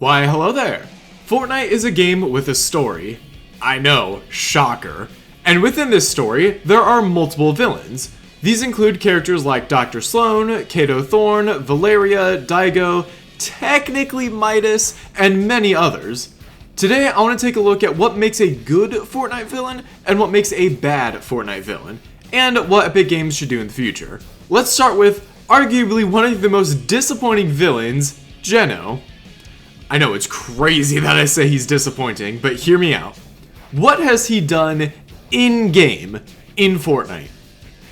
Why, hello there! Fortnite is a game with a story. I know, shocker. And within this story, there are multiple villains. These include characters like Dr. Sloan, Kato Thorne, Valeria, Daigo, technically Midas, and many others. Today, I want to take a look at what makes a good Fortnite villain and what makes a bad Fortnite villain, and what Epic Games should do in the future. Let's start with arguably one of the most disappointing villains, Geno. I know it's crazy that I say he's disappointing, but hear me out. What has he done in-game in Fortnite?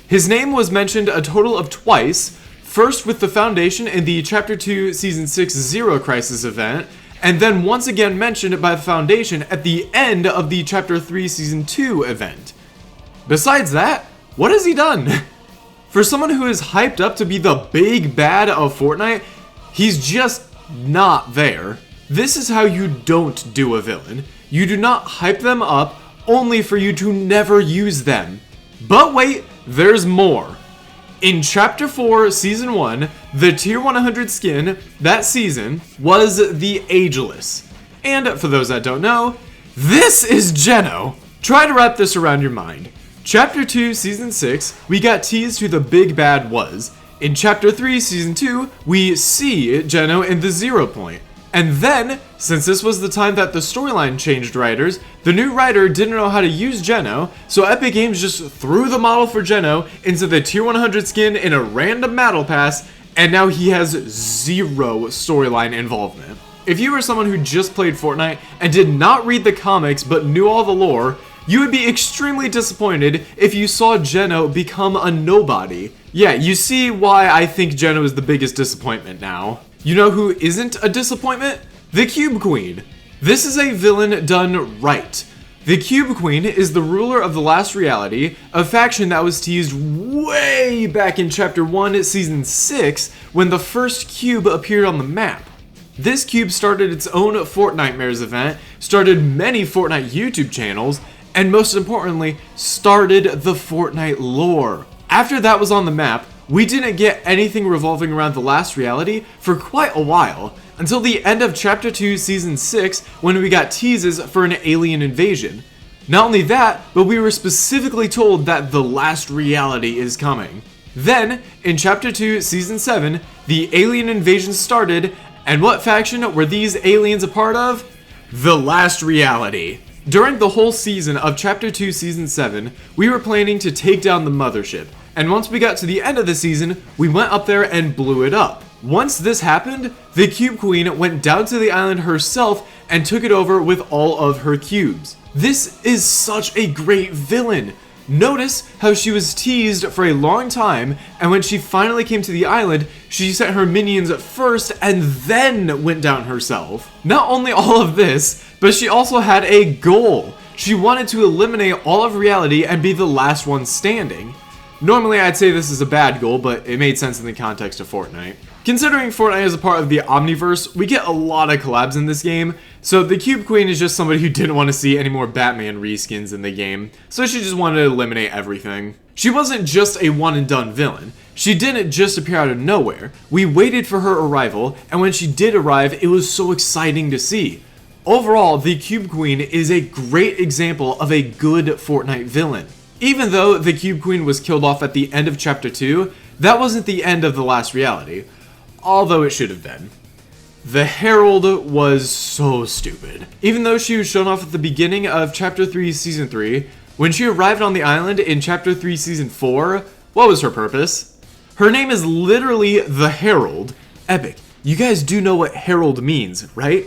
His name was mentioned a total of twice, first with the Foundation in the Chapter 2 Season 6 Zero Crisis event, and then once again mentioned by the Foundation at the end of the Chapter 3 Season 2 event. Besides that, what has he done? For someone who is hyped up to be the big bad of Fortnite, he's just not there. This is how you don't do a villain. You do not hype them up only for you to never use them. But wait, there's more. In Chapter 4, Season 1, the Tier 100 skin that season was the Ageless. And for those that don't know, this is Geno. Try to wrap this around your mind. Chapter 2, Season 6, we got teased who the big bad was. In Chapter 3, Season 2, we see Geno in the 0 point. And then, since this was the time that the storyline changed writers, the new writer didn't know how to use Geno, so Epic Games just threw the model for Geno into the Tier 100 skin in a random battle pass, and now he has zero storyline involvement. If you were someone who just played Fortnite and did not read the comics but knew all the lore, you would be extremely disappointed if you saw Geno become a nobody. Yeah, you see why I think Geno is the biggest disappointment now. You know who isn't a disappointment? The Cube Queen. This is a villain done right. The Cube Queen is the ruler of the Last Reality, a faction that was teased way back in Chapter 1, Season 6, when the first cube appeared on the map. This cube started its own Fortnitemares event, started many Fortnite YouTube channels, and most importantly, started the Fortnite lore. After that was on the map, we didn't get anything revolving around the Last Reality for quite a while, until the end of Chapter 2 Season 6 when we got teases for an alien invasion. Not only that, but we were specifically told that the Last Reality is coming. Then, in Chapter 2 Season 7, the alien invasion started, and what faction were these aliens a part of? The Last Reality. During the whole season of Chapter 2 Season 7, we were planning to take down the mothership. And once we got to the end of the season, we went up there and blew it up. Once this happened, the Cube Queen went down to the island herself and took it over with all of her cubes. This is such a great villain. Notice how she was teased for a long time, and when she finally came to the island, she sent her minions first and then went down herself. Not only all of this, but she also had a goal. She wanted to eliminate all of reality and be the last one standing. Normally I'd say this is a bad goal, but it made sense in the context of Fortnite. Considering Fortnite is a part of the Omniverse, we get a lot of collabs in this game, so the Cube Queen is just somebody who didn't want to see any more Batman reskins in the game, so she just wanted to eliminate everything. She wasn't just a one and done villain. She didn't just appear out of nowhere. We waited for her arrival, and when she did arrive, it was so exciting to see. Overall, the Cube Queen is a great example of a good Fortnite villain. Even though the Cube Queen was killed off at the end of Chapter 2, that wasn't the end of the Last Reality, although it should have been. The Herald was so stupid. Even though she was shown off at the beginning of Chapter 3 Season 3, when she arrived on the island in Chapter 3 Season 4, what was her purpose? Her name is literally the Herald. Epic, you guys do know what Herald means, right?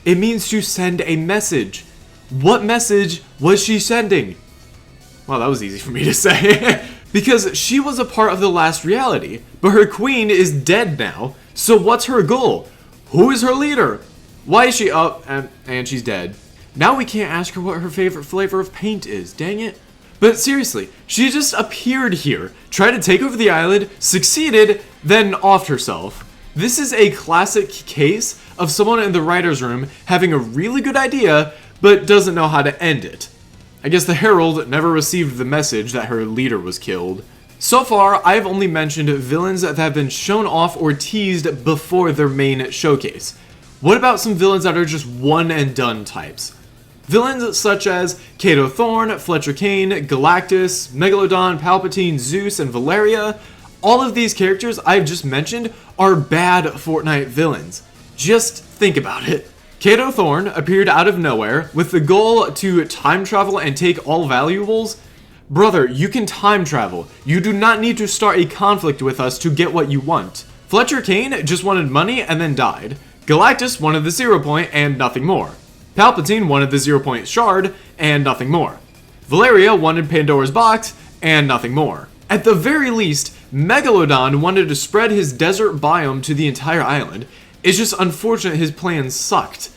It means to send a message. What message was she sending? Well, that was easy for me to say. Because she was a part of the Last Reality, but her queen is dead now, so what's her goal? Who is her leader? Why is she up? And she's dead. Now we can't ask her what her favorite flavor of paint is, dang it. But seriously, she just appeared here, tried to take over the island, succeeded, then offed herself. This is a classic case of someone in the writer's room having a really good idea, but doesn't know how to end it. I guess the Herald never received the message that her leader was killed. So far, I've only mentioned villains that have been shown off or teased before their main showcase. What about some villains that are just one and done types? Villains such as Kato Thorn, Fletcher Kane, Galactus, Megalodon, Palpatine, Zeus, and Valeria. All of these characters I've just mentioned are bad Fortnite villains. Just think about it. Kato Thorn appeared out of nowhere with the goal to time travel and take all valuables. Brother, you can time travel. You do not need to start a conflict with us to get what you want. Fletcher Kane just wanted money and then died. Galactus wanted the 0 point and nothing more. Palpatine wanted the 0 point shard and nothing more. Valeria wanted Pandora's box and nothing more. At the very least, Megalodon wanted to spread his desert biome to the entire island. It's just unfortunate his plans sucked.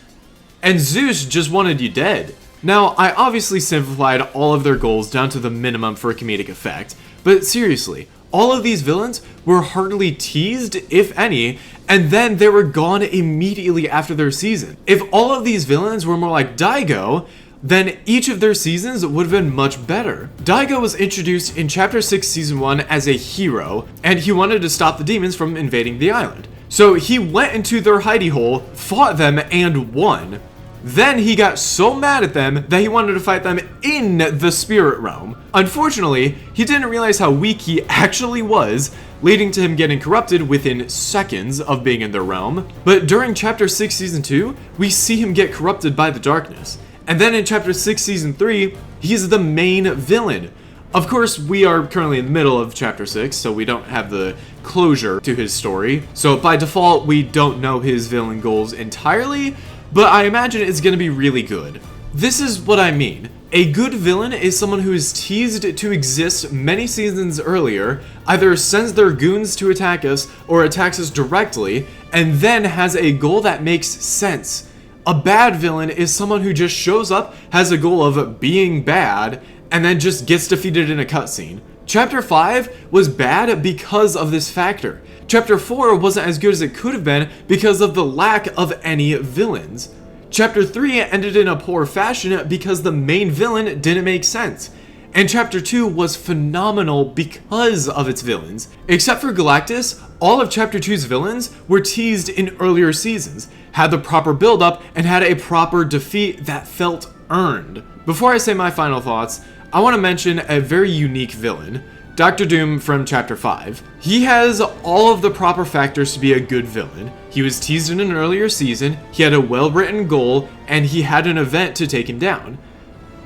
And Zeus just wanted you dead. Now, I obviously simplified all of their goals down to the minimum for comedic effect, but seriously, all of these villains were hardly teased, if any, and then they were gone immediately after their season. If all of these villains were more like Daigo, then each of their seasons would have been much better. Daigo was introduced in Chapter 6 Season 1 as a hero, and he wanted to stop the demons from invading the island. So he went into their hidey hole, fought them, and won. Then he got so mad at them that he wanted to fight them in the spirit realm. Unfortunately, he didn't realize how weak he actually was, leading to him getting corrupted within seconds of being in their realm. But during Chapter 6 Season 2, we see him get corrupted by the darkness. And then in Chapter 6 Season 3, he's the main villain. Of course, we are currently in the middle of Chapter 6, so we don't have the closure to his story. So by default, we don't know his villain goals entirely, but I imagine it's going to be really good. This is what I mean. A good villain is someone who is teased to exist many seasons earlier, either sends their goons to attack us or attacks us directly, and then has a goal that makes sense. A bad villain is someone who just shows up, has a goal of being bad, and then just gets defeated in a cutscene. Chapter 5 was bad because of this factor. Chapter 4 wasn't as good as it could have been because of the lack of any villains. Chapter 3 ended in a poor fashion because the main villain didn't make sense. And Chapter 2 was phenomenal because of its villains. Except for Galactus, all of Chapter 2's villains were teased in earlier seasons, had the proper build-up, and had a proper defeat that felt earned. Before I say my final thoughts, I want to mention a very unique villain, Dr. Doom from Chapter 5. He has all of the proper factors to be a good villain. He was teased in an earlier season, he had a well-written goal, and he had an event to take him down.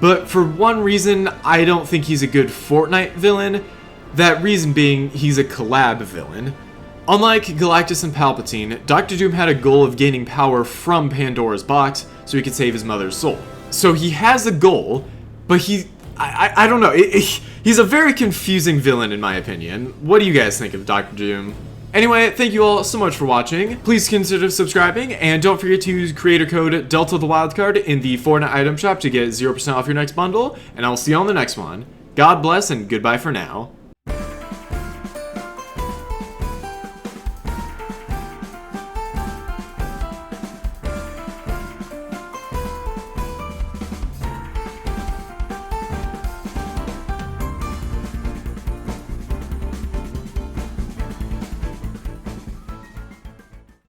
But for one reason, I don't think he's a good Fortnite villain. That reason being, he's a collab villain. Unlike Galactus and Palpatine, Dr. Doom had a goal of gaining power from Pandora's box so he could save his mother's soul. So he has a goal, but I don't know. He's a very confusing villain in my opinion. What do you guys think of Dr. Doom? Anyway, thank you all so much for watching. Please consider subscribing, and don't forget to use creator code Delta the Wildcard in the Fortnite item shop to get 0% off your next bundle, and I'll see you on the next one. God bless and goodbye for now.